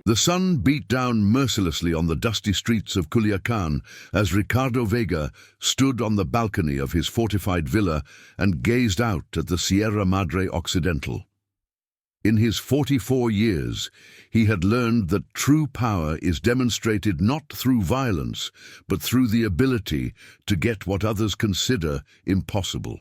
The sun beat down mercilessly on the dusty streets of Culiacan as Ricardo Vega stood on the balcony of his fortified villa and gazed out at the Sierra Madre Occidental. In his 44 years, he had learned that true power is demonstrated not through violence, but through the ability to get what others consider impossible.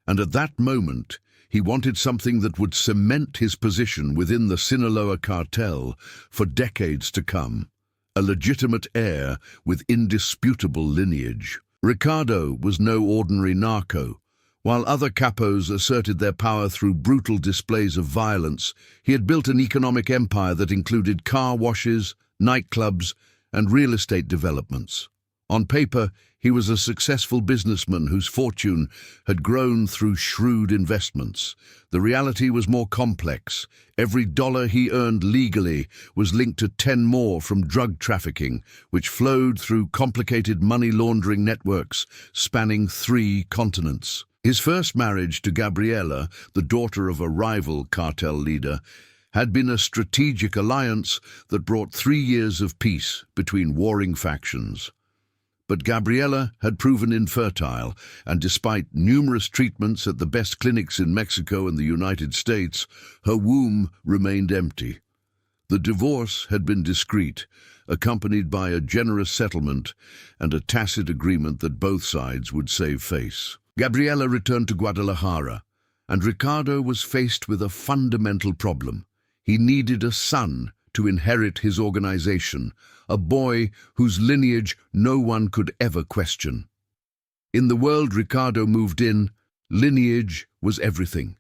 And at that moment, he wanted something that would cement his position within the Sinaloa cartel for decades to come, a legitimate heir with indisputable lineage. Ricardo was no ordinary narco. While other capos asserted their power through brutal displays of violence, he had built an economic empire that included car washes, nightclubs, and real estate developments. On paper, he was a successful businessman whose fortune had grown through shrewd investments. The reality was more complex. Every dollar he earned legally was linked to 10 more from drug trafficking, which flowed through complicated money laundering networks spanning 3 continents. His first marriage to Gabriela, the daughter of a rival cartel leader, had been a strategic alliance that brought 3 years of peace between warring factions. But Gabriela had proven infertile, and despite numerous treatments at the best clinics in Mexico and the United States, her womb remained empty. The divorce had been discreet, accompanied by a generous settlement and a tacit agreement that both sides would save face. Gabriela returned to Guadalajara, and Ricardo was faced with a fundamental problem. He needed a son to inherit his organization, a boy whose lineage no one could ever question. In the world Ricardo moved in, lineage was everything.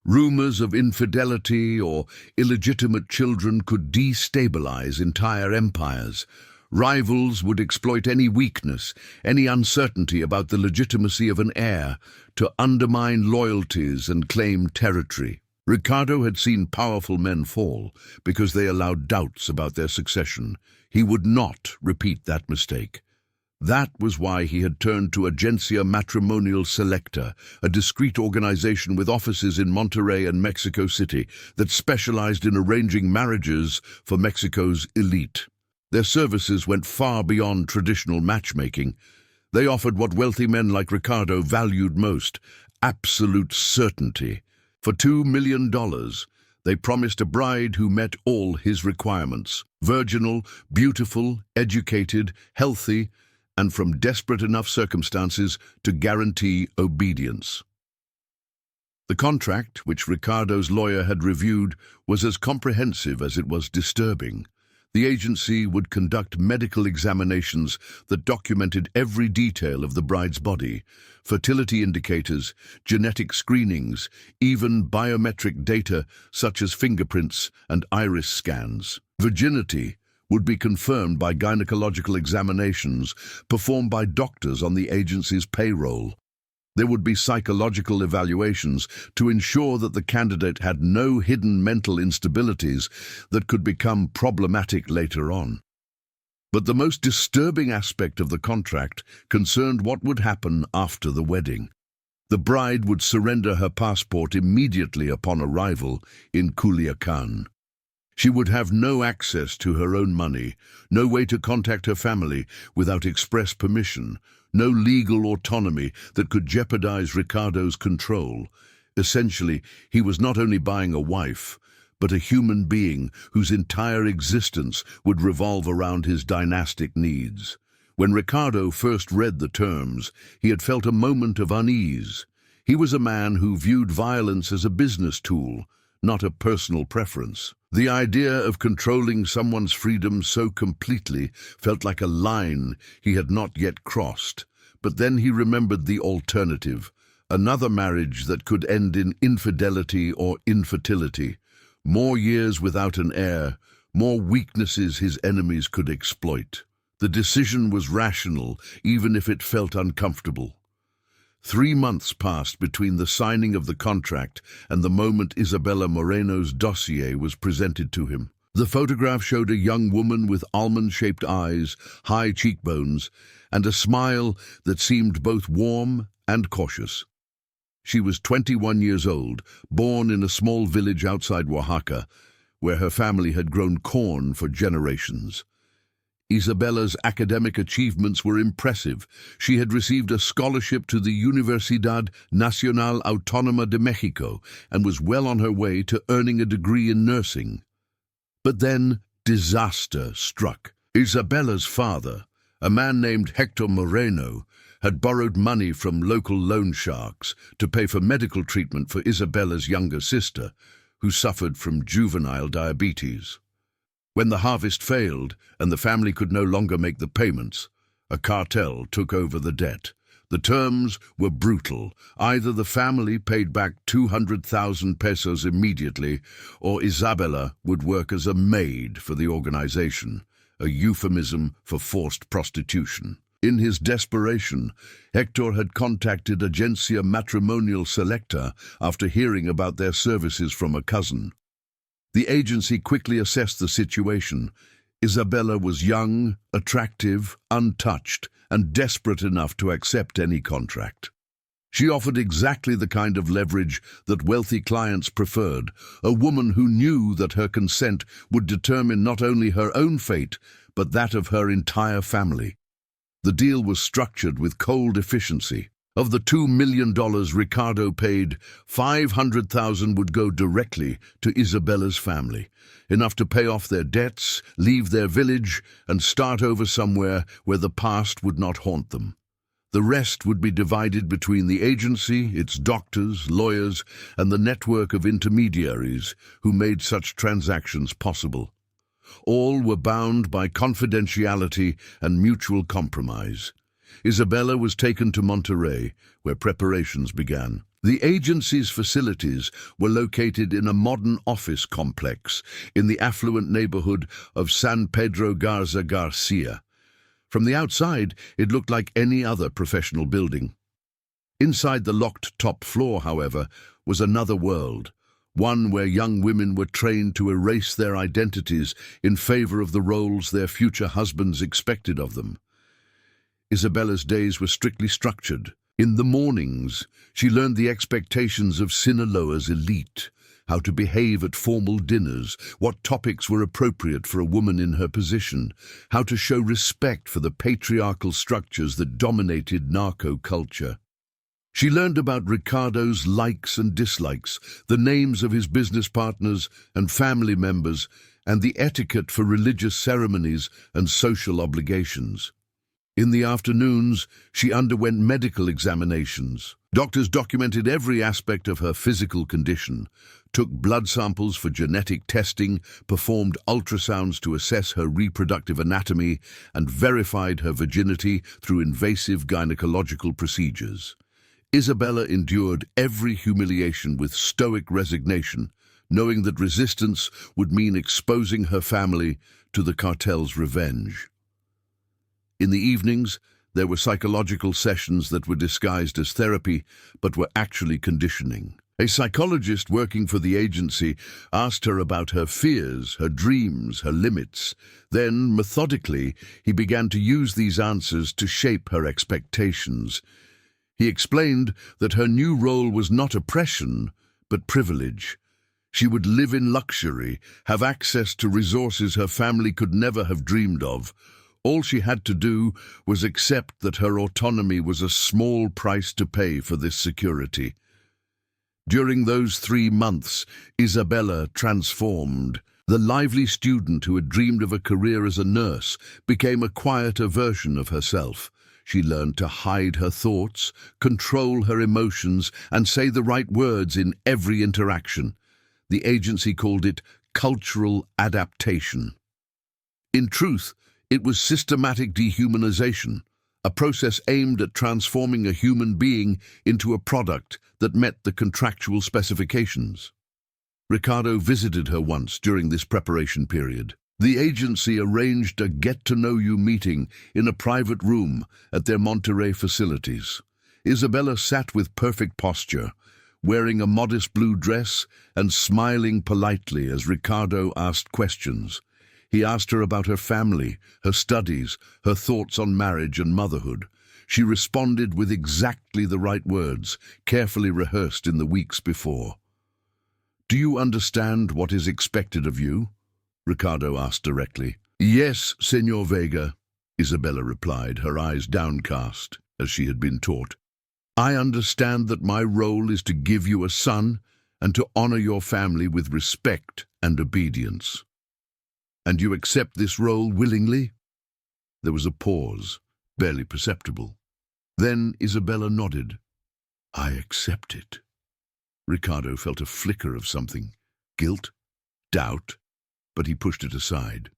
Rumors of infidelity or illegitimate children could destabilize entire empires. Rivals would exploit any weakness, any uncertainty about the legitimacy of an heir, to undermine loyalties and claim territory. Ricardo had seen powerful men fall because they allowed doubts about their succession. He would not repeat that mistake. That was why he had turned to Agencia Matrimonial Selecta, a discreet organization with offices in Monterrey and Mexico City that specialized in arranging marriages for Mexico's elite. Their services went far beyond traditional matchmaking. They offered what wealthy men like Ricardo valued most: absolute certainty. For $2 million, they promised a bride who met all his requirements: virginal, beautiful, educated, healthy, and from desperate enough circumstances to guarantee obedience. The contract, which Ricardo's lawyer had reviewed, was as comprehensive as it was disturbing. The agency would conduct medical examinations that documented every detail of the bride's body: fertility indicators, genetic screenings, even biometric data such as fingerprints and iris scans. Virginity would be confirmed by gynecological examinations performed by doctors on the agency's payroll. There would be psychological evaluations to ensure that the candidate had no hidden mental instabilities that could become problematic later on. But the most disturbing aspect of the contract concerned what would happen after the wedding. The bride would surrender her passport immediately upon arrival in Culiacan. She would have no access to her own money, no way to contact her family without express permission, no legal autonomy that could jeopardize Ricardo's control. Essentially, he was not only buying a wife, but a human being whose entire existence would revolve around his dynastic needs. When Ricardo first read the terms, he had felt a moment of unease. He was a man who viewed violence as a business tool, not a personal preference. The idea of controlling someone's freedom so completely felt like a line he had not yet crossed. But then he remembered the alternative, another marriage that could end in infidelity or infertility. More years without an heir, more weaknesses his enemies could exploit. The decision was rational, even if it felt uncomfortable. 3 months passed between the signing of the contract and the moment Isabella Moreno's dossier was presented to him. The photograph showed a young woman with almond-shaped eyes, high cheekbones, and a smile that seemed both warm and cautious. She was 21 years old, born in a small village outside Oaxaca, where her family had grown corn for generations. Isabella's academic achievements were impressive. She had received a scholarship to the Universidad Nacional Autónoma de Mexico and was well on her way to earning a degree in nursing. But then disaster struck. Isabella's father, a man named Hector Moreno, had borrowed money from local loan sharks to pay for medical treatment for Isabella's younger sister, who suffered from juvenile diabetes. When the harvest failed and the family could no longer make the payments, a cartel took over the debt. The terms were brutal. Either the family paid back 200,000 pesos immediately, or Isabella would work as a maid for the organization, a euphemism for forced prostitution. In his desperation, Hector had contacted Agencia Matrimonial Selecta after hearing about their services from a cousin. The agency quickly assessed the situation. Isabella was young, attractive, untouched, and desperate enough to accept any contract. She offered exactly the kind of leverage that wealthy clients preferred, a woman who knew that her consent would determine not only her own fate, but that of her entire family. The deal was structured with cold efficiency. Of the $2 million Ricardo paid, 500,000 would go directly to Isabella's family, enough to pay off their debts, leave their village, and start over somewhere where the past would not haunt them. The rest would be divided between the agency, its doctors, lawyers, and the network of intermediaries who made such transactions possible. All were bound by confidentiality and mutual compromise. Isabella was taken to Monterrey, where preparations began. The agency's facilities were located in a modern office complex in the affluent neighborhood of San Pedro Garza Garcia. From the outside, it looked like any other professional building. Inside the locked top floor, however, was another world, one where young women were trained to erase their identities in favor of the roles their future husbands expected of them. Isabella's days were strictly structured. In the mornings, she learned the expectations of Sinaloa's elite, how to behave at formal dinners, what topics were appropriate for a woman in her position, how to show respect for the patriarchal structures that dominated narco culture. She learned about Ricardo's likes and dislikes, the names of his business partners and family members, and the etiquette for religious ceremonies and social obligations. In the afternoons, she underwent medical examinations. Doctors documented every aspect of her physical condition, took blood samples for genetic testing, performed ultrasounds to assess her reproductive anatomy, and verified her virginity through invasive gynecological procedures. Isabella endured every humiliation with stoic resignation, knowing that resistance would mean exposing her family to the cartel's revenge. In the evenings, there were psychological sessions that were disguised as therapy, but were actually conditioning. A psychologist working for the agency asked her about her fears, her dreams, her limits. Then, methodically, he began to use these answers to shape her expectations. He explained that her new role was not oppression, but privilege. She would live in luxury, have access to resources her family could never have dreamed of. All she had to do was accept that her autonomy was a small price to pay for this security. During those 3 months, Isabella transformed. The lively student who had dreamed of a career as a nurse became a quieter version of herself. She learned to hide her thoughts, control her emotions, and say the right words in every interaction. The agency called it cultural adaptation. In truth, it was systematic dehumanization, a process aimed at transforming a human being into a product that met the contractual specifications. Ricardo visited her once during this preparation period. The agency arranged a get-to-know-you meeting in a private room at their Monterrey facilities. Isabella sat with perfect posture, wearing a modest blue dress and smiling politely as Ricardo asked questions. He asked her about her family, her studies, her thoughts on marriage and motherhood. She responded with exactly the right words, carefully rehearsed in the weeks before. "Do you understand what is expected of you?" Ricardo asked directly. "Yes, Senor Vega," Isabella replied, her eyes downcast, as she had been taught. "I understand that my role is to give you a son and to honor your family with respect and obedience. And you accept this role willingly?" There was a pause, barely perceptible. Then Isabella nodded. "I accept it." Ricardo felt a flicker of something, guilt, doubt, but he pushed it aside.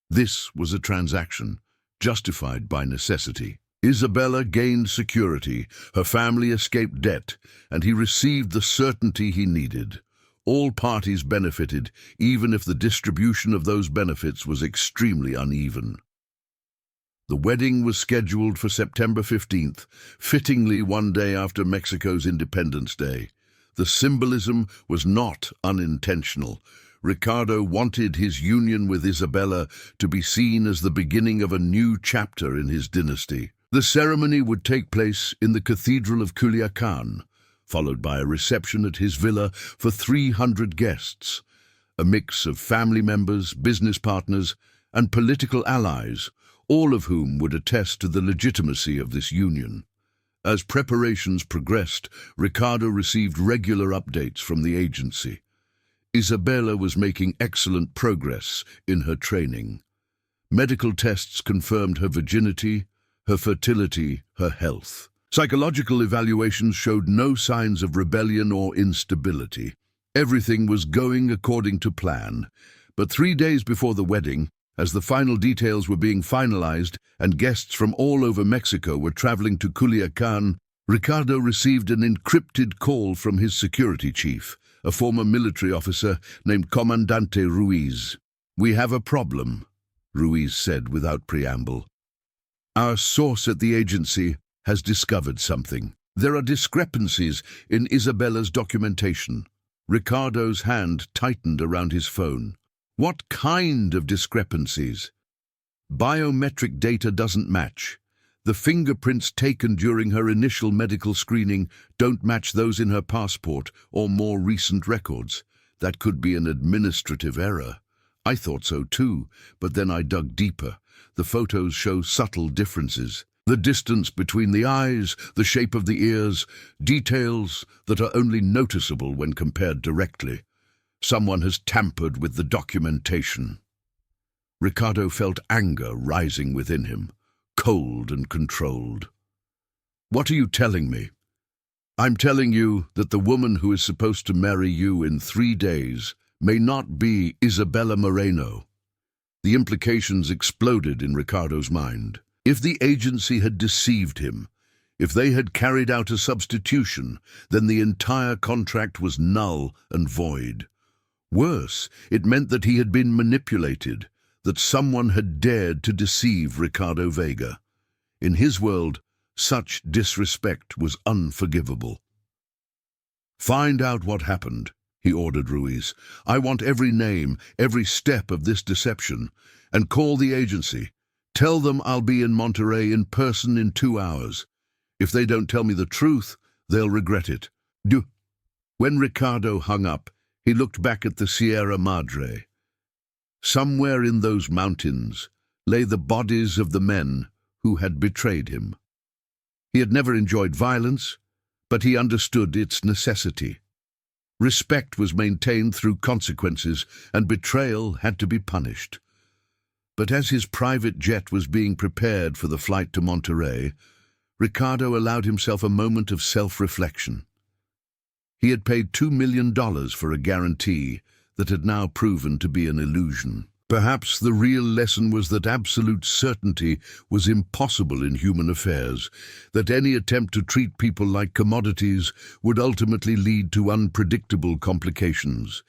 This was a transaction, justified by necessity. Isabella gained security, her family escaped debt, and he received the certainty he needed. All parties benefited, even if the distribution of those benefits was extremely uneven. The wedding was scheduled for September 15th, fittingly one day after Mexico's Independence Day. The symbolism was not unintentional. Ricardo wanted his union with Isabella to be seen as the beginning of a new chapter in his dynasty. The ceremony would take place in the Cathedral of Culiacan, followed by a reception at his villa for 300 guests, a mix of family members, business partners, and political allies, all of whom would attest to the legitimacy of this union. As preparations progressed, Ricardo received regular updates from the agency. Isabella was making excellent progress in her training. Medical tests confirmed her virginity, her fertility, her health. Psychological evaluations showed no signs of rebellion or instability. Everything was going according to plan. But 3 days before the wedding, as the final details were being finalized and guests from all over Mexico were traveling to Culiacan, Ricardo received an encrypted call from his security chief, a former military officer named Comandante Ruiz. "We have a problem," Ruiz said without preamble. "Our source at the agency has discovered something. There are discrepancies in Isabella's documentation." Ricardo's hand tightened around his phone. "What kind of discrepancies?" "Biometric data doesn't match. The fingerprints taken during her initial medical screening don't match those in her passport or more recent records. That could be an administrative error." "I thought so too, but then I dug deeper. The photos show subtle differences. The distance between the eyes, the shape of the ears, details that are only noticeable when compared directly. Someone has tampered with the documentation." Ricardo felt anger rising within him, cold and controlled. "What are you telling me?" "I'm telling you that the woman who is supposed to marry you in 3 days may not be Isabella Moreno." The implications exploded in Ricardo's mind. If the agency had deceived him, if they had carried out a substitution, then the entire contract was null and void. Worse, it meant that he had been manipulated, that someone had dared to deceive Ricardo Vega. In his world, such disrespect was unforgivable. "Find out what happened," he ordered Ruiz. "I want every name, every step of this deception, and call the agency. Tell them I'll be in Monterrey in person in 2 hours. If they don't tell me the truth, they'll regret it." When Ricardo hung up, he looked back at the Sierra Madre. Somewhere in those mountains lay the bodies of the men who had betrayed him. He had never enjoyed violence, but he understood its necessity. Respect was maintained through consequences, and betrayal had to be punished. But as his private jet was being prepared for the flight to Monterrey, Ricardo allowed himself a moment of self-reflection. He had paid $2 million for a guarantee that had now proven to be an illusion. Perhaps the real lesson was that absolute certainty was impossible in human affairs, that any attempt to treat people like commodities would ultimately lead to unpredictable complications.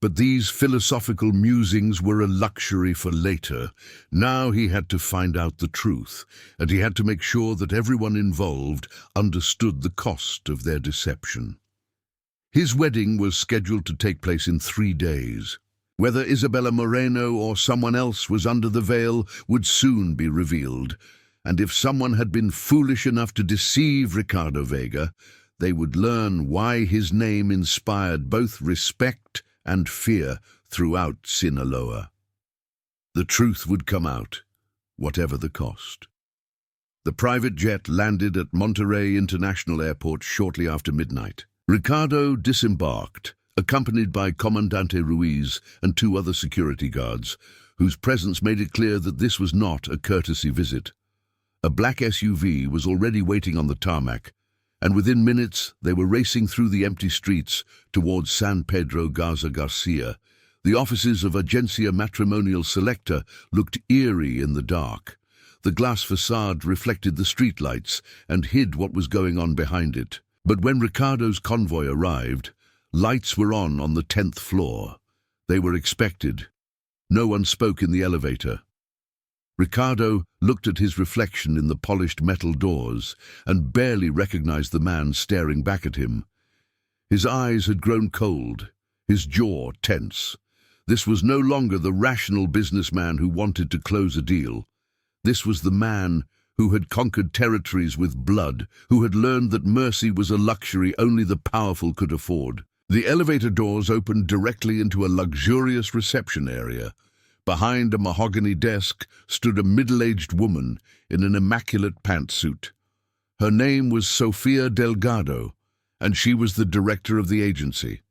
But these philosophical musings were a luxury for later. Now he had to find out the truth, and he had to make sure that everyone involved understood the cost of their deception. His wedding was scheduled to take place in 3 days. Whether Isabella Moreno or someone else was under the veil would soon be revealed, and if someone had been foolish enough to deceive Ricardo Vega, They would learn why his name inspired both respect and fear throughout Sinaloa. The truth would come out, whatever the cost. The private jet landed at Monterrey International Airport shortly after midnight. Ricardo disembarked, accompanied by Comandante Ruiz and 2 other security guards, whose presence made it clear that this was not a courtesy visit. A black SUV was already waiting on the tarmac, and within minutes they were racing through the empty streets towards San Pedro Garza Garcia. The offices of Agencia Matrimonial Selecta looked eerie in the dark. The glass facade reflected the streetlights and hid what was going on behind it. But when Ricardo's convoy arrived, lights were on the 10th floor. They were expected. No one spoke in the elevator. Ricardo looked at his reflection in the polished metal doors and barely recognized the man staring back at him. His eyes had grown cold, his jaw tense. This was no longer the rational businessman who wanted to close a deal. This was the man who had conquered territories with blood, who had learned that mercy was a luxury only the powerful could afford. The elevator doors opened directly into a luxurious reception area. Behind a mahogany desk stood a middle-aged woman in an immaculate pantsuit. Her name was Sofia Delgado, and she was the director of the agency.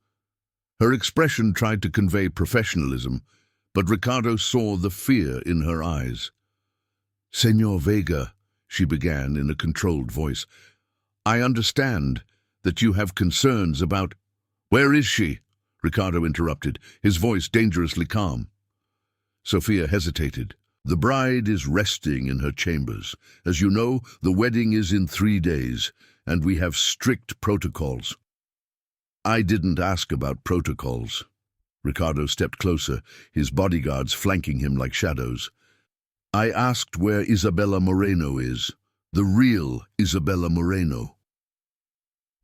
Her expression tried to convey professionalism, but Ricardo saw the fear in her eyes. "Señor Vega," she began in a controlled voice, "I understand that you have concerns about—" "Where is she?" Ricardo interrupted, his voice dangerously calm. Sofia hesitated. "The bride is resting in her chambers. As you know, the wedding is in 3 days, and we have strict protocols." "I didn't ask about protocols." Ricardo stepped closer, his bodyguards flanking him like shadows. "I asked where Isabella Moreno is. The real Isabella Moreno."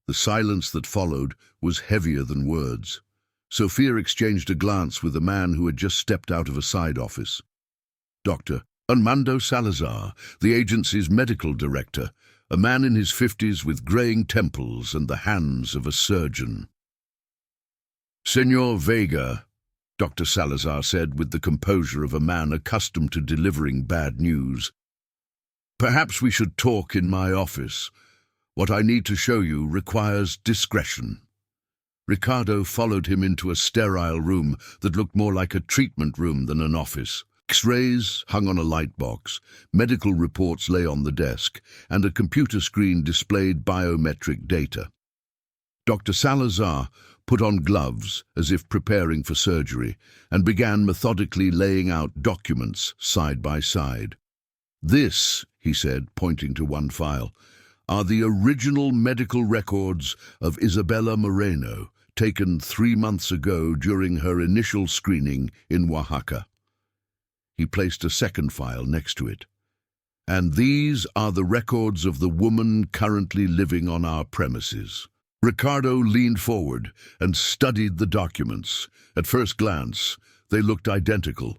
The silence that followed was heavier than words. Sofia exchanged a glance with a man who had just stepped out of a side office. Dr. Armando Salazar, the agency's medical director, a man in his 50s with graying temples and the hands of a surgeon. "Señor Vega," Dr. Salazar said with the composure of a man accustomed to delivering bad news, "perhaps we should talk in my office. What I need to show you requires discretion." Ricardo followed him into a sterile room that looked more like a treatment room than an office. X-rays hung on a light box, medical reports lay on the desk, and a computer screen displayed biometric data. Dr. Salazar put on gloves as if preparing for surgery and began methodically laying out documents side by side. "This," he said, pointing to one file, "are the original medical records of Isabella Moreno, taken 3 months ago during her initial screening in Oaxaca." He placed a second file next to it. "And these are the records of the woman currently living on our premises." Ricardo leaned forward and studied the documents. At first glance, they looked identical.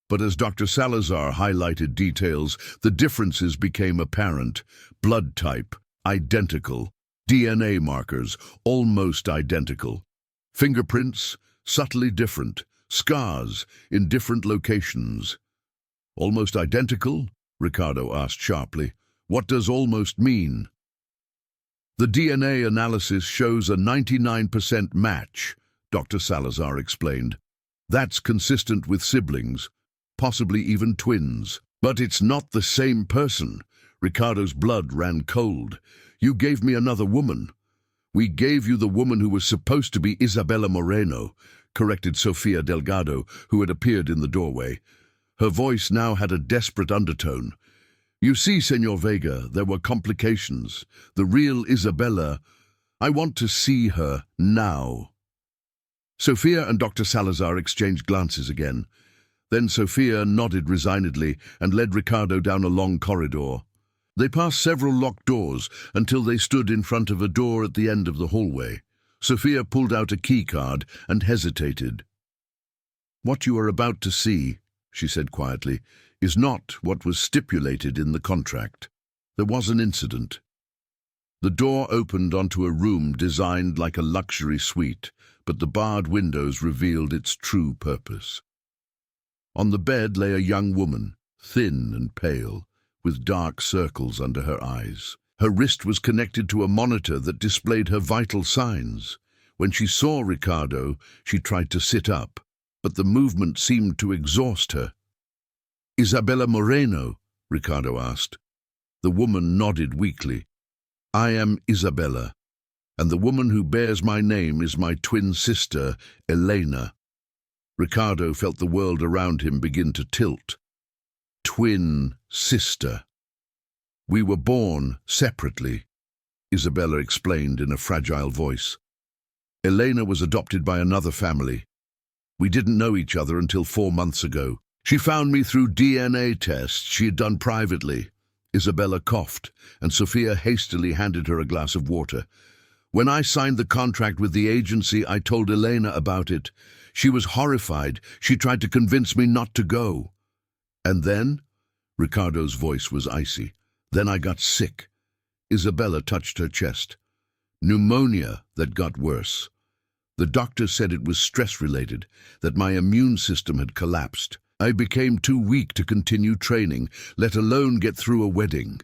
But as Dr. Salazar highlighted details, the differences became apparent. Blood type, identical. DNA markers, almost identical. Fingerprints, subtly different. Scars, in different locations. "Almost identical?" Ricardo asked sharply. "What does almost mean?" "The DNA analysis shows a 99% match," Dr. Salazar explained. "That's consistent with siblings, possibly even twins. But it's not the same person." Ricardo's blood ran cold. "You gave me another woman." "We gave you the woman who was supposed to be Isabella Moreno," corrected Sofia Delgado, who had appeared in the doorway. Her voice now had a desperate undertone. "You see, Señor Vega, there were complications. The real Isabella, I want to see her now." Sofia and Dr. Salazar exchanged glances again. Then Sofia nodded resignedly and led Ricardo down a long corridor. They passed several locked doors until they stood in front of a door at the end of the hallway. Sofia pulled out a key card and hesitated. "What you are about to see," she said quietly, "is not what was stipulated in the contract. There was an incident." The door opened onto a room designed like a luxury suite, but the barred windows revealed its true purpose. On the bed lay a young woman, thin and pale, with dark circles under her eyes. Her wrist was connected to a monitor that displayed her vital signs. When she saw Ricardo, she tried to sit up, but the movement seemed to exhaust her. "Isabella Moreno?" Ricardo asked. The woman nodded weakly. "I am Isabella, and the woman who bears my name is my twin sister, Elena." Ricardo felt the world around him begin to tilt. Twin sister. "We were born separately," Isabella explained in a fragile voice. "Elena was adopted by another family. We didn't know each other until 4 months ago. She found me through DNA tests she had done privately." Isabella coughed, and Sophia hastily handed her a glass of water. "When I signed the contract with the agency, I told Elena about it. She was horrified. She tried to convince me not to go." "And then?" Ricardo's voice was icy. "Then I got sick." Isabella touched her chest. "Pneumonia that got worse. The doctor said it was stress-related, that my immune system had collapsed. I became too weak to continue training, let alone get through a wedding."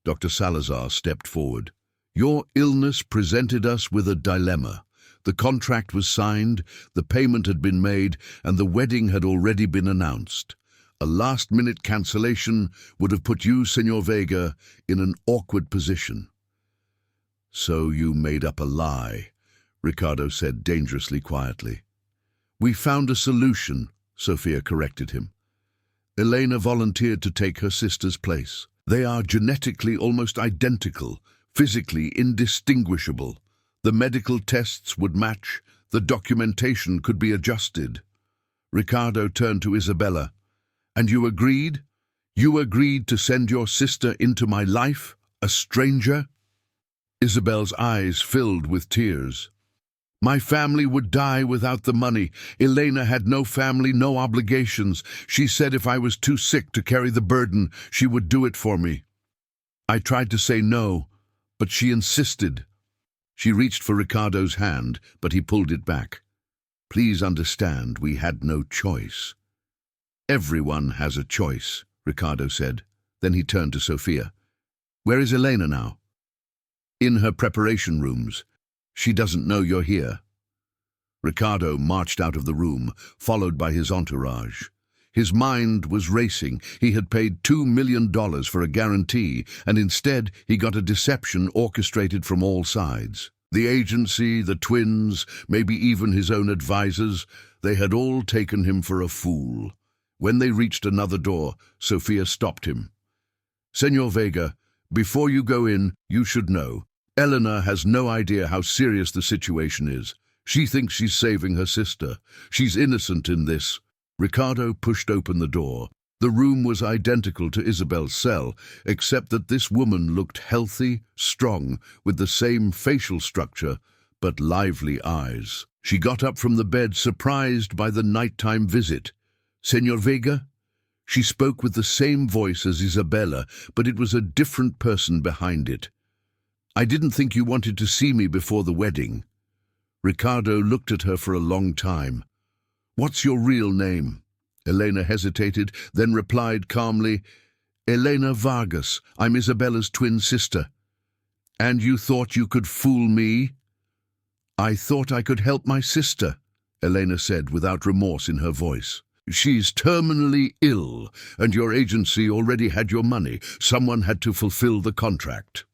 Dr. Salazar stepped forward. "Your illness presented us with a dilemma. The contract was signed, the payment had been made, and the wedding had already been announced. A last-minute cancellation would have put you, Senor Vega, in an awkward position." "So you made up a lie," Ricardo said dangerously quietly. "We found a solution," Sophia corrected him. "Elena volunteered to take her sister's place. They are genetically almost identical, physically indistinguishable. The medical tests would match, the documentation could be adjusted." Ricardo turned to Isabella. "And you agreed? You agreed to send your sister into my life, a stranger?" Isabel's eyes filled with tears. "My family would die without the money. Elena had no family, no obligations. She said if I was too sick to carry the burden, she would do it for me. I tried to say no, but she insisted." She reached for Ricardo's hand, but he pulled it back. "Please understand, we had no choice." "Everyone has a choice," Ricardo said. Then he turned to Sophia. "Where is Elena now?" "In her preparation rooms. She doesn't know you're here." Ricardo marched out of the room, followed by his entourage. His mind was racing. He had paid $2 million for a guarantee, and instead he got a deception orchestrated from all sides. The agency, the twins, maybe even his own advisors, they had all taken him for a fool. When they reached another door, Sophia stopped him. "Senor Vega, before you go in, you should know. Elena has no idea how serious the situation is. She thinks she's saving her sister. She's innocent in this." Ricardo pushed open the door. The room was identical to Isabel's cell, except that this woman looked healthy, strong, with the same facial structure, but lively eyes. She got up from the bed, surprised by the nighttime visit. "Senor Vega?" She spoke with the same voice as Isabella, but it was a different person behind it. "I didn't think you wanted to see me before the wedding." Ricardo looked at her for a long time. "What's your real name?" Elena hesitated, then replied calmly, "Elena Vargas. I'm Isabella's twin sister." "And you thought you could fool me?" "I thought I could help my sister," Elena said without remorse in her voice. "She's terminally ill, and your agency already had your money. Someone had to fulfill the contract."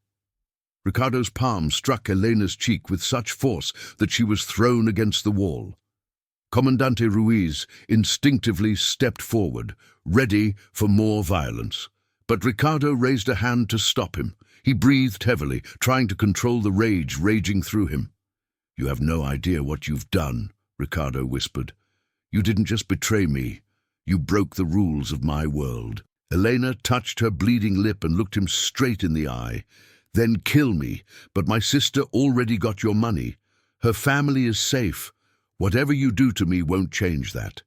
Ricardo's palm struck Elena's cheek with such force that she was thrown against the wall. Comandante Ruiz instinctively stepped forward, ready for more violence. But Ricardo raised a hand to stop him. He breathed heavily, trying to control the rage raging through him. "You have no idea what you've done," Ricardo whispered. "You didn't just betray me. You broke the rules of my world." Elena touched her bleeding lip and looked him straight in the eye. "Then kill me, but my sister already got your money. Her family is safe. Whatever you do to me won't change that."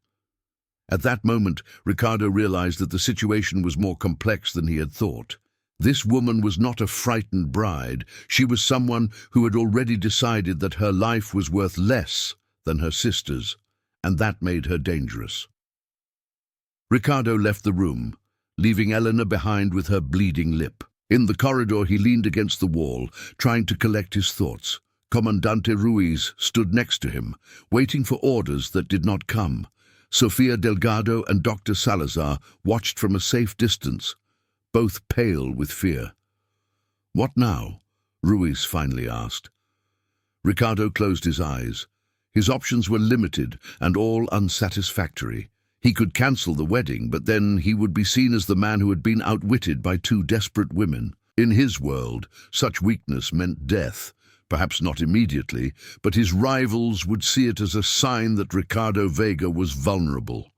At that moment, Ricardo realized that the situation was more complex than he had thought. This woman was not a frightened bride. She was someone who had already decided that her life was worth less than her sister's, and that made her dangerous. Ricardo left the room, leaving Elena behind with her bleeding lip. In the corridor, he leaned against the wall, trying to collect his thoughts. Comandante Ruiz stood next to him, waiting for orders that did not come. Sofia Delgado and Dr. Salazar watched from a safe distance, both pale with fear. "What now?" Ruiz finally asked. Ricardo closed his eyes. His options were limited and all unsatisfactory. He could cancel the wedding, but then he would be seen as the man who had been outwitted by two desperate women. In his world, such weakness meant death. Perhaps not immediately, but his rivals would see it as a sign that Ricardo Vega was vulnerable.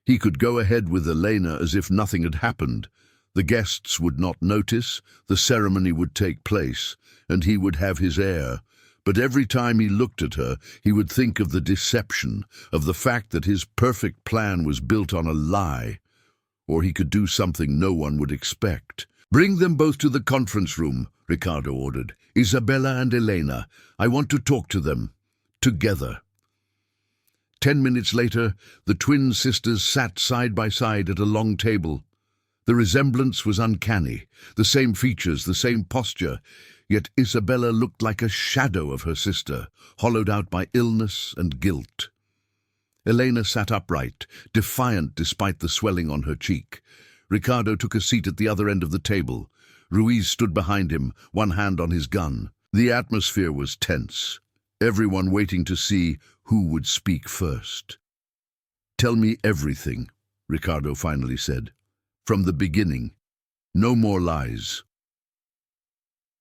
He could go ahead with Elena as if nothing had happened. The guests would not notice, the ceremony would take place, and he would have his heir. But every time he looked at her, he would think of the deception, of the fact that his perfect plan was built on a lie. Or he could do something no one would expect. "Bring them both to the conference room," Ricardo ordered. "Isabella and Elena. I want to talk to them. Together." 10 minutes later, the twin sisters sat side by side at a long table. The resemblance was uncanny, the same features, the same posture, yet Isabella looked like a shadow of her sister, hollowed out by illness and guilt. Elena sat upright, defiant despite the swelling on her cheek. Ricardo took a seat at the other end of the table. Ruiz stood behind him, one hand on his gun. The atmosphere was tense, everyone waiting to see who would speak first. "Tell me everything," Ricardo finally said. "From the beginning. No more lies."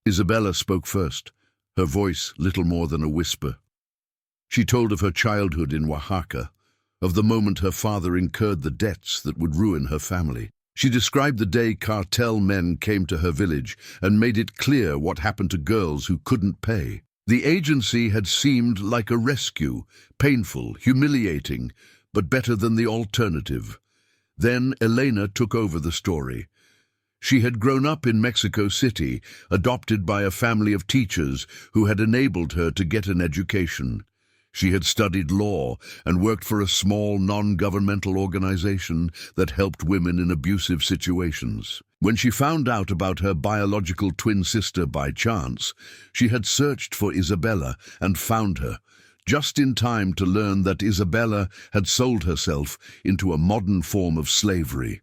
Isabella spoke first, her voice little more than a whisper. She told of her childhood in Oaxaca, of the moment her father incurred the debts that would ruin her family. She described the day cartel men came to her village and made it clear what happened to girls who couldn't pay. The agency had seemed like a rescue, painful, humiliating, but better than the alternative. Then Elena took over the story. She had grown up in Mexico City, adopted by a family of teachers who had enabled her to get an education. She had studied law and worked for a small non-governmental organization that helped women in abusive situations. When she found out about her biological twin sister by chance, she had searched for Isabella and found her, just in time to learn that Isabella had sold herself into a modern form of slavery.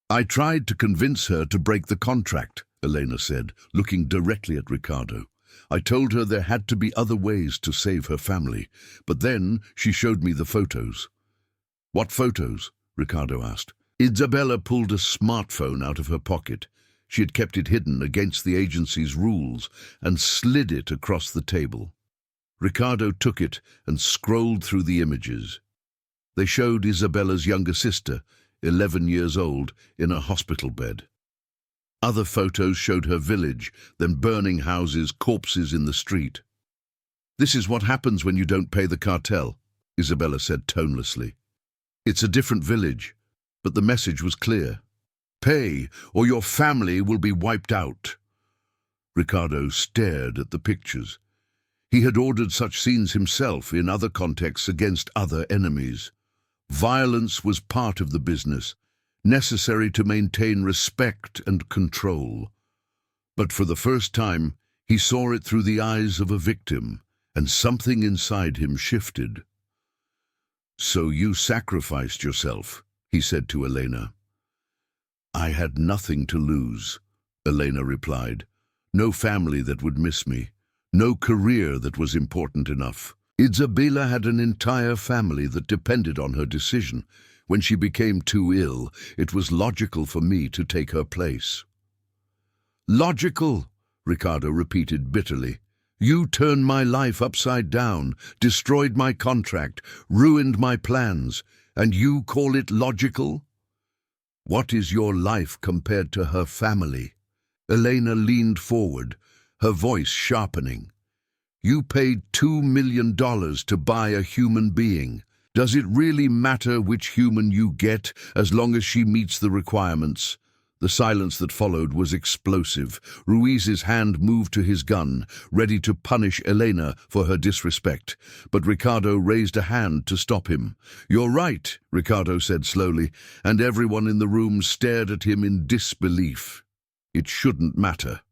"I tried to convince her to break the contract," Elena said, looking directly at Ricardo. "I told her there had to be other ways to save her family, but then she showed me the photos." "What photos?" Ricardo asked. Isabella pulled a smartphone out of her pocket. She had kept it hidden against the agency's rules and slid it across the table. Ricardo took it and scrolled through the images. They showed Isabella's younger sister, 11 years old, in a hospital bed. Other photos showed her village, then burning houses, corpses in the street. "This is what happens when you don't pay the cartel," Isabella said tonelessly. "It's a different village, but the message was clear. Pay, or your family will be wiped out." Ricardo stared at the pictures. He had ordered such scenes himself in other contexts against other enemies. Violence was part of the business, necessary to maintain respect and control. But for the first time, he saw it through the eyes of a victim, and something inside him shifted. "So you sacrificed yourself," he said to Elena. "I had nothing to lose," Elena replied. "No family that would miss me. No career that was important enough. Isabella had an entire family that depended on her decision. When she became too ill, it was logical for me to take her place." "Logical," Ricardo repeated bitterly. "You turned my life upside down, destroyed my contract, ruined my plans, and you call it logical? What is your life compared to her family?" Elena leaned forward, her voice sharpening. "You paid $2 million to buy a human being. Does it really matter which human you get as long as she meets the requirements? The silence that followed was explosive. Ruiz's hand moved to his gun, ready to punish Elena for her disrespect, but Ricardo raised a hand to stop him. "You're right," Ricardo said slowly, and everyone in the room stared at him in disbelief. "It shouldn't matter.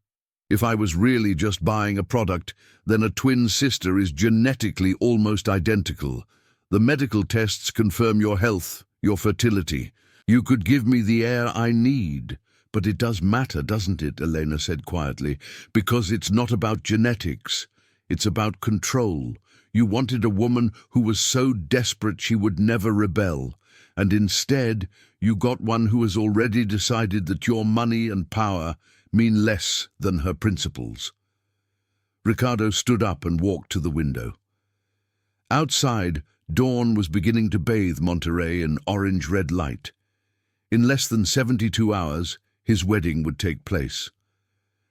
If I was really just buying a product, then a twin sister is genetically almost identical. The medical tests confirm your health, your fertility. You could give me the heir I need." "But it does matter, doesn't it?" Elena said quietly. "Because it's not about genetics. It's about control. You wanted a woman who was so desperate she would never rebel. And instead, you got one who has already decided that your money and power mean less than her principles." Ricardo stood up and walked to the window. Outside, dawn was beginning to bathe Monterrey in orange-red light. In less than 72 hours, his wedding would take place.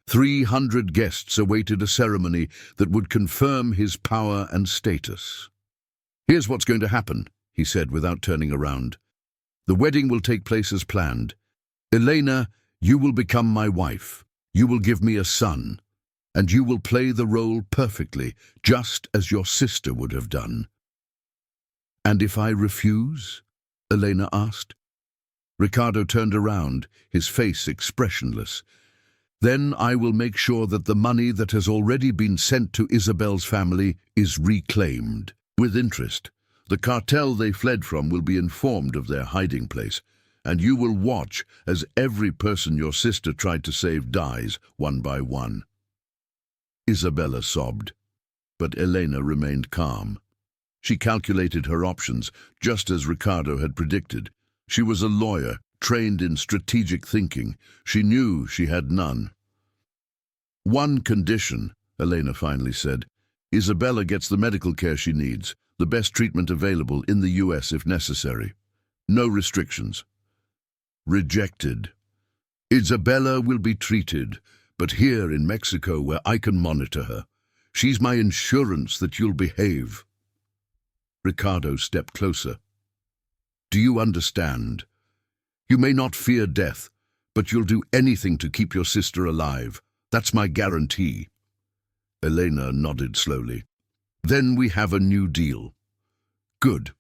300 guests awaited a ceremony that would confirm his power and status. "Here's what's going to happen," he said without turning around. "The wedding will take place as planned. Elena, you will become my wife. You will give me a son. And you will play the role perfectly, just as your sister would have done." "And if I refuse?" Elena asked. Ricardo turned around, his face expressionless. "Then I will make sure that the money that has already been sent to Isabel's family is reclaimed, with interest. The cartel they fled from will be informed of their hiding place, and you will watch as every person your sister tried to save dies, one by one." Isabella sobbed, but Elena remained calm. She calculated her options, just as Ricardo had predicted. She was a lawyer, trained in strategic thinking. She knew she had none. "One condition," Elena finally said. "Isabella gets the medical care she needs, the best treatment available in the US if necessary. No restrictions." "Rejected. Isabella will be treated, but here in Mexico where I can monitor her. She's my insurance that you'll behave." Ricardo stepped closer. "Do you understand? You may not fear death, but you'll do anything to keep your sister alive. That's my guarantee." Elena nodded slowly. "Then we have a new deal." "Good."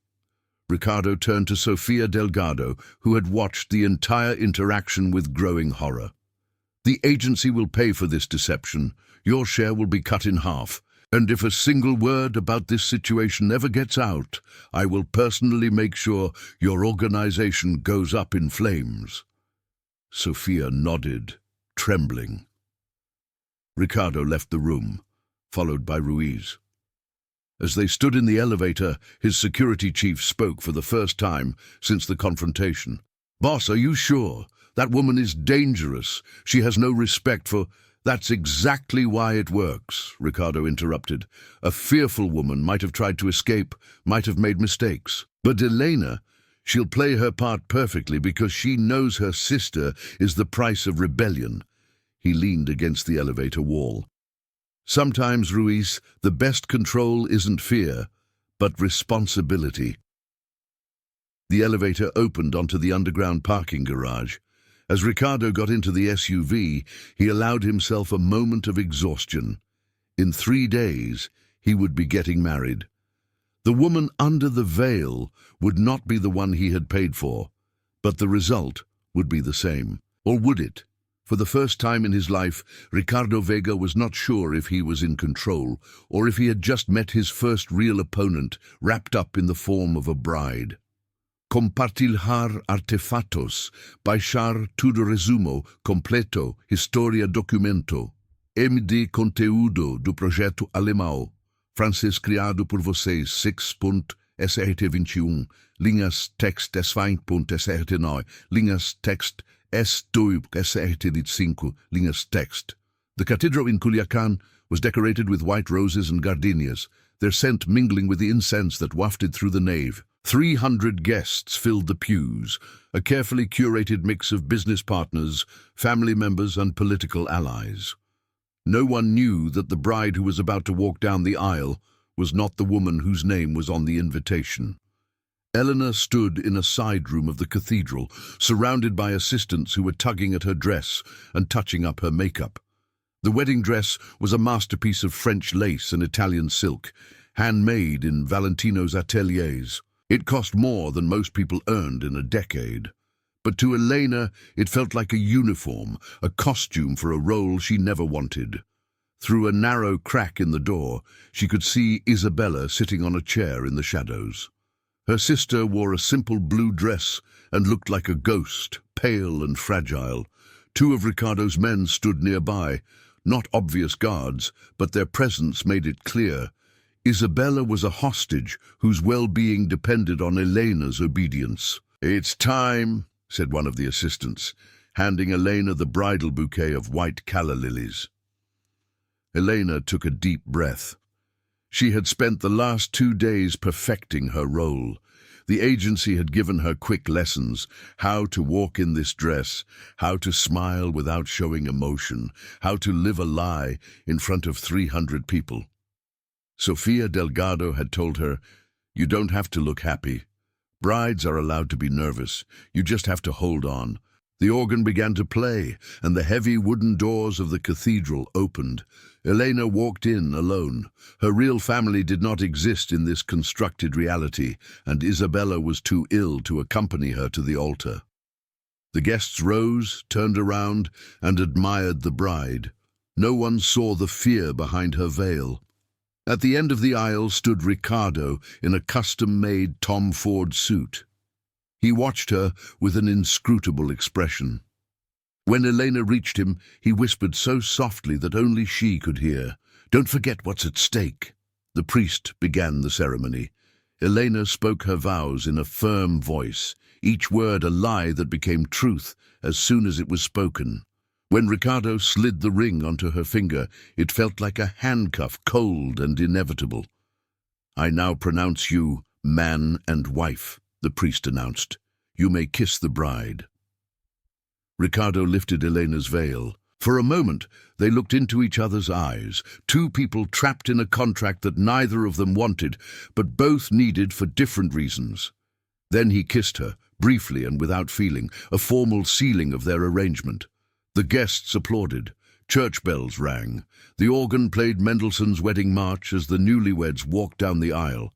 Ricardo turned to Sofia Delgado, who had watched the entire interaction with growing horror. "The agency will pay for this deception. Your share will be cut in half. And if a single word about this situation ever gets out, I will personally make sure your organization goes up in flames." Sofia nodded, trembling. Ricardo left the room, followed by Ruiz. As they stood in the elevator, his security chief spoke for the first time since the confrontation. "Boss, are you sure? That woman is dangerous. She has no respect for—" "That's exactly why it works," Ricardo interrupted. "A fearful woman might have tried to escape, might have made mistakes. But Elena, she'll play her part perfectly because she knows her sister is the price of rebellion." He leaned against the elevator wall. "Sometimes, Ruiz, the best control isn't fear, but responsibility." The elevator opened onto the underground parking garage. As Ricardo got into the SUV, he allowed himself a moment of exhaustion. In 3 days, he would be getting married. The woman under the veil would not be the one he had paid for, but the result would be the same. Or would it? For the first time in his life, Ricardo Vega was not sure if he was in control, or if he had just met his first real opponent, wrapped up in the form of a bride. Compartilhar artefatos, baixar tudo resumo, completo, historia documento. MD conteúdo do projeto alemão, francês criado por vocês, 6.SRT21, linhas text S20.SRT9, linhas text S2.SRT5, linhas text. The cathedral in Culiacan was decorated with white roses and gardenias, their scent mingling with the incense that wafted through the nave. 300 guests filled the pews, a carefully curated mix of business partners, family members, and political allies. No one knew that the bride who was about to walk down the aisle was not the woman whose name was on the invitation. Eleanor stood in a side room of the cathedral, surrounded by assistants who were tugging at her dress and touching up her makeup. The wedding dress was a masterpiece of French lace and Italian silk, handmade in Valentino's ateliers. It cost more than most people earned in a decade. But to Elena, it felt like a uniform, a costume for a role she never wanted. Through a narrow crack in the door, she could see Isabella sitting on a chair in the shadows. Her sister wore a simple blue dress and looked like a ghost, pale and fragile. Two of Ricardo's men stood nearby, not obvious guards, but their presence made it clear. Isabella was a hostage whose well-being depended on Elena's obedience. "It's time," said one of the assistants, handing Elena the bridal bouquet of white calla lilies. Elena took a deep breath. She had spent the last 2 days perfecting her role. The agency had given her quick lessons: how to walk in this dress, how to smile without showing emotion, how to live a lie in front of 300 people. Sofia Delgado had told her, "You don't have to look happy. Brides are allowed to be nervous. You just have to hold on." The organ began to play, and the heavy wooden doors of the cathedral opened. Elena walked in alone. Her real family did not exist in this constructed reality, and Isabella was too ill to accompany her to the altar. The guests rose, turned around, and admired the bride. No one saw the fear behind her veil. At the end of the aisle stood Ricardo in a custom-made Tom Ford suit. He watched her with an inscrutable expression. When Elena reached him, he whispered so softly that only she could hear, "Don't forget what's at stake." The priest began the ceremony. Elena spoke her vows in a firm voice, each word a lie that became truth as soon as it was spoken. When Ricardo slid the ring onto her finger, it felt like a handcuff, cold and inevitable. "I now pronounce you man and wife," the priest announced. "You may kiss the bride." Ricardo lifted Elena's veil. For a moment, they looked into each other's eyes, two people trapped in a contract that neither of them wanted, but both needed for different reasons. Then he kissed her, briefly and without feeling, a formal sealing of their arrangement. The guests applauded. Church bells rang. The organ played Mendelssohn's Wedding March as the newlyweds walked down the aisle.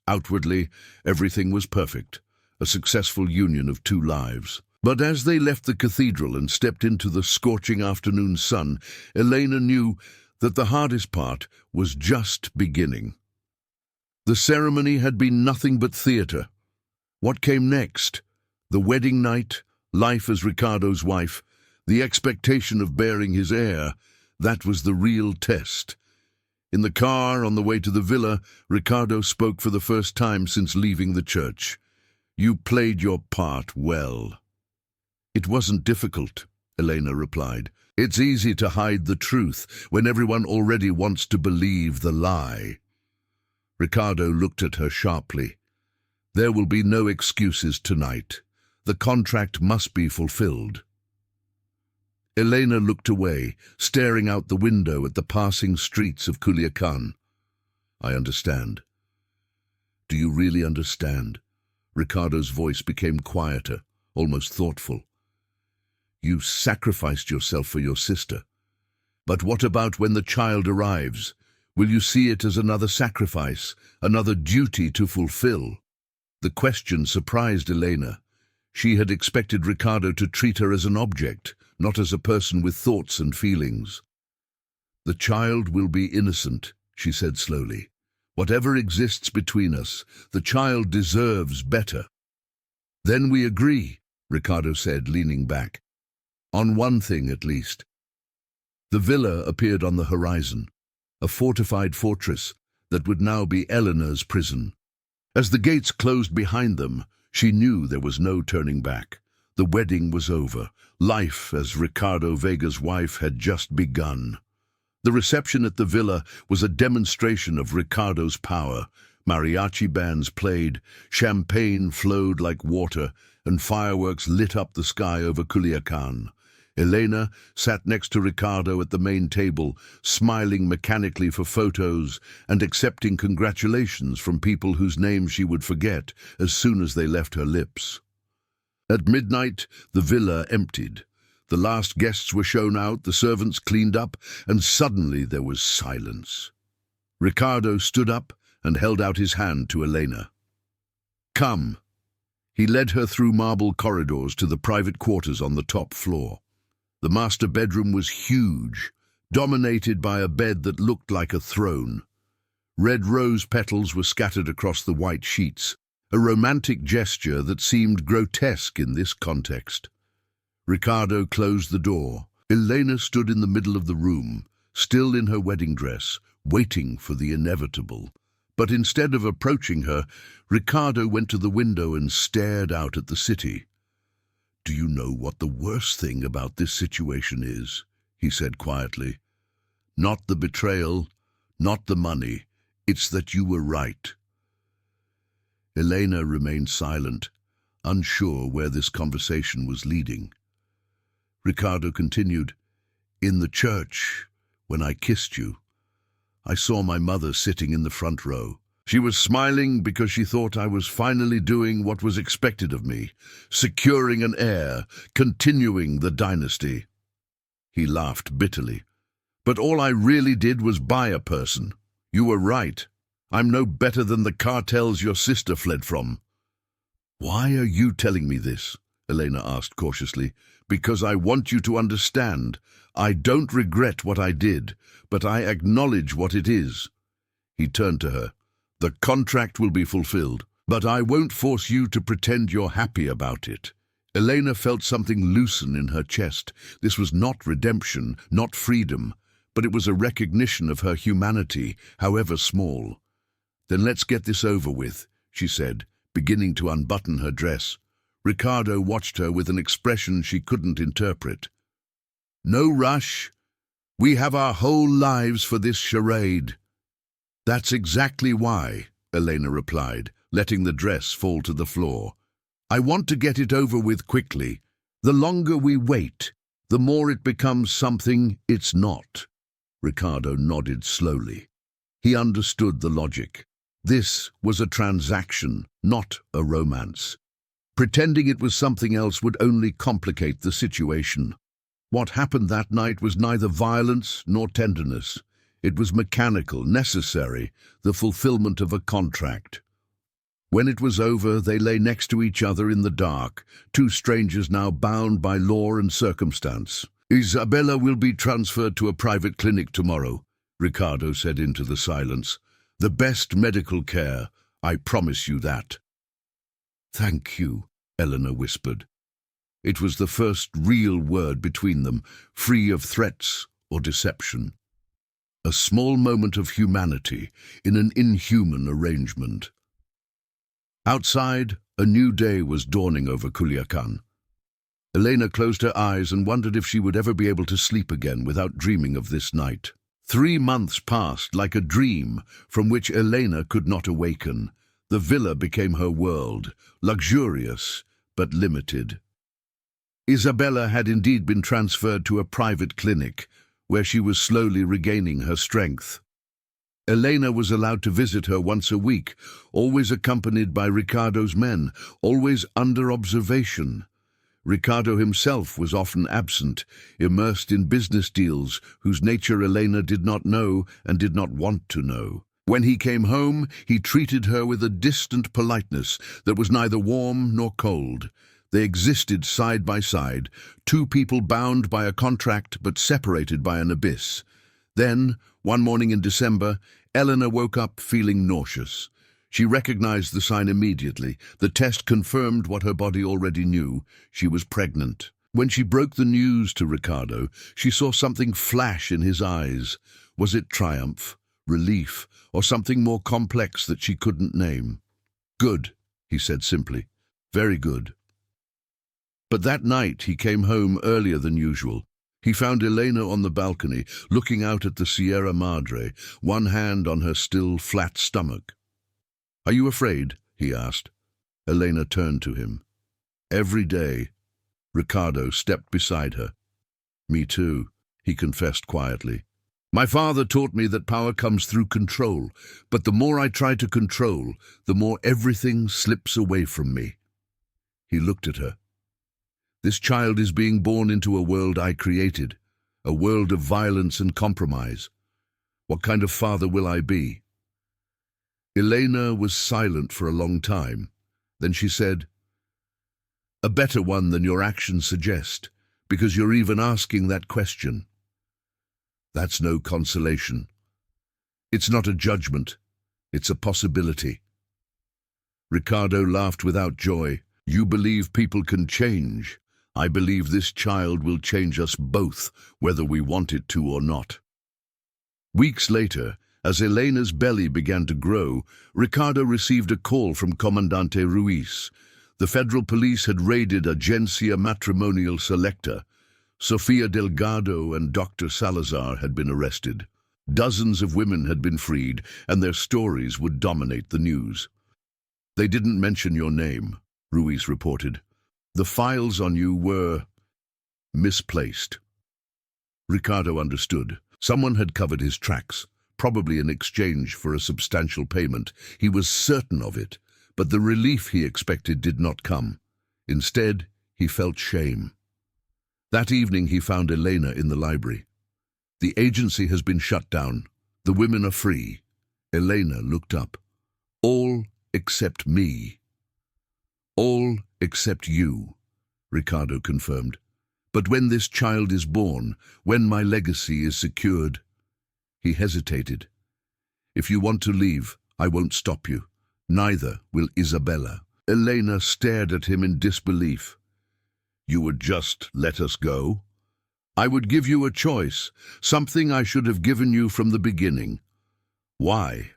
Outwardly, everything was perfect, a successful union of two lives. But as they left the cathedral and stepped into the scorching afternoon sun, Elena knew that the hardest part was just beginning. The ceremony had been nothing but theatre. What came next? The wedding night, life as Ricardo's wife, the expectation of bearing his heir, that was the real test. In the car on the way to the villa, Ricardo spoke for the first time since leaving the church. "You played your part well." "It wasn't difficult," Elena replied. "It's easy to hide the truth when everyone already wants to believe the lie." Ricardo looked at her sharply. "There will be no excuses tonight. The contract must be fulfilled." Elena looked away, staring out the window at the passing streets of Culiacan. "I understand." "Do you really understand?" Ricardo's voice became quieter, almost thoughtful. "You sacrificed yourself for your sister. But what about when the child arrives? Will you see it as another sacrifice, another duty to fulfill?" The question surprised Elena. She had expected Ricardo to treat her as an object, not as a person with thoughts and feelings. "The child will be innocent," she said slowly. "Whatever exists between us, the child deserves better." "Then we agree," Ricardo said, leaning back. "On one thing, at least." The villa appeared on the horizon, a fortified fortress that would now be Eleanor's prison. As the gates closed behind them, she knew there was no turning back. The wedding was over. Life as Ricardo Vega's wife had just begun. The reception at the villa was a demonstration of Ricardo's power. Mariachi bands played, champagne flowed like water, and fireworks lit up the sky over Culiacan. Elena sat next to Ricardo at the main table, smiling mechanically for photos and accepting congratulations from people whose names she would forget as soon as they left her lips. At midnight, the villa emptied. The last guests were shown out, the servants cleaned up, and suddenly there was silence. Ricardo stood up and held out his hand to Elena. "Come." He led her through marble corridors to the private quarters on the top floor. The master bedroom was huge, dominated by a bed that looked like a throne. Red rose petals were scattered across the white sheets, a romantic gesture that seemed grotesque in this context. Ricardo closed the door. Elena stood in the middle of the room, still in her wedding dress, waiting for the inevitable. But instead of approaching her, Ricardo went to the window and stared out at the city. "Do you know what the worst thing about this situation is?" he said quietly. "Not the betrayal, not the money. It's that you were right." Elena remained silent, unsure where this conversation was leading. Ricardo continued, "In the church, when I kissed you, I saw my mother sitting in the front row. She was smiling because she thought I was finally doing what was expected of me, securing an heir, continuing the dynasty." He laughed bitterly. "But all I really did was buy a person. You were right. I'm no better than the cartels your sister fled from." "Why are you telling me this?" Elena asked cautiously. "Because I want you to understand. I don't regret what I did, but I acknowledge what it is." He turned to her. "The contract will be fulfilled, but I won't force you to pretend you're happy about it." Elena felt something loosen in her chest. This was not redemption, not freedom, but it was a recognition of her humanity, however small. "Then let's get this over with," she said, beginning to unbutton her dress. Ricardo watched her with an expression she couldn't interpret. "No rush. We have our whole lives for this charade." "That's exactly why," Elena replied, letting the dress fall to the floor. "I want to get it over with quickly. The longer we wait, the more it becomes something it's not." Ricardo nodded slowly. He understood the logic. This was a transaction, not a romance. Pretending it was something else would only complicate the situation. What happened that night was neither violence nor tenderness. It was mechanical, necessary, the fulfillment of a contract. When it was over, they lay next to each other in the dark, two strangers now bound by law and circumstance. "Isabella will be transferred to a private clinic tomorrow," Ricardo said into the silence. "The best medical care, I promise you that." "Thank you," Elena whispered. It was the first real word between them, free of threats or deception. A small moment of humanity in an inhuman arrangement. Outside, a new day was dawning over Culiacan. Elena closed her eyes and wondered if she would ever be able to sleep again without dreaming of this night. 3 months passed like a dream from which Elena could not awaken. The villa became her world, luxurious but limited. Isabella had indeed been transferred to a private clinic, where she was slowly regaining her strength. Elena was allowed to visit her once a week, always accompanied by Ricardo's men, always under observation. Ricardo himself was often absent, immersed in business deals whose nature Elena did not know and did not want to know. When he came home, he treated her with a distant politeness that was neither warm nor cold. They existed side by side, two people bound by a contract but separated by an abyss. Then, one morning in December, Elena woke up feeling nauseous. She recognized the sign immediately. The test confirmed what her body already knew. She was pregnant. When she broke the news to Ricardo, she saw something flash in his eyes. Was it triumph, relief, or something more complex that she couldn't name? "Good," he said simply. "Very good." But that night he came home earlier than usual. He found Elena on the balcony, looking out at the Sierra Madre, one hand on her still flat stomach. "Are you afraid?" he asked. Elena turned to him. "Every day." Ricardo stepped beside her. Me too, he confessed quietly. My father taught me that power comes through control, but the more I try to control, the more everything slips away from me. He looked at her. This child is being born into a world I created, a world of violence and compromise. What kind of father will I be? Elena was silent for a long time. Then she said, "A better one than your actions suggest, because you're even asking that question." That's no consolation. It's not a judgment. It's a possibility. Ricardo laughed without joy. You believe people can change. I believe this child will change us both, whether we want it to or not. Weeks later, as Elena's belly began to grow, Ricardo received a call from Comandante Ruiz. The federal police had raided Agencia Matrimonial Selecta. Sofia Delgado and Dr. Salazar had been arrested. Dozens of women had been freed, and their stories would dominate the news. They didn't mention your name, Ruiz reported. The files on you were misplaced. Ricardo understood. Someone had covered his tracks, probably in exchange for a substantial payment. He was certain of it, but the relief he expected did not come. Instead, he felt shame. That evening he found Elena in the library. The agency has been shut down. The women are free. Elena looked up. All except me. All except you, Ricardo confirmed. But when this child is born, when my legacy is secured... He hesitated. If you want to leave, I won't stop you. Neither will Isabella. Elena stared at him in disbelief. You would just let us go? I would give you a choice, something I should have given you from the beginning. Why?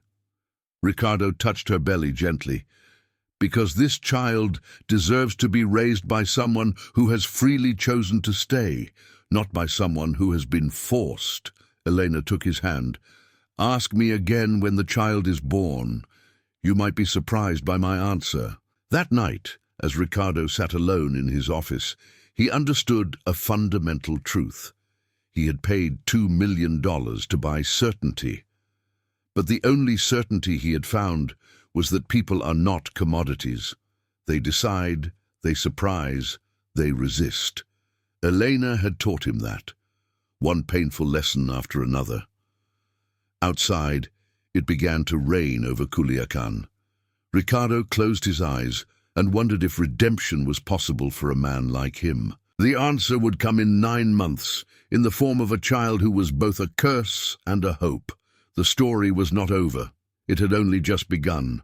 Ricardo touched her belly gently. Because this child deserves to be raised by someone who has freely chosen to stay, not by someone who has been forced. Elena took his hand. Ask me again when the child is born. You might be surprised by my answer. That night, as Ricardo sat alone in his office, he understood a fundamental truth. He had paid $2 million to buy certainty. But the only certainty he had found was that people are not commodities. They decide, they surprise, they resist. Elena had taught him that, one painful lesson after another. Outside, it began to rain over Culiacan. Ricardo closed his eyes and wondered if redemption was possible for a man like him. The answer would come in 9 months, in the form of a child who was both a curse and a hope. The story was not over. It had only just begun.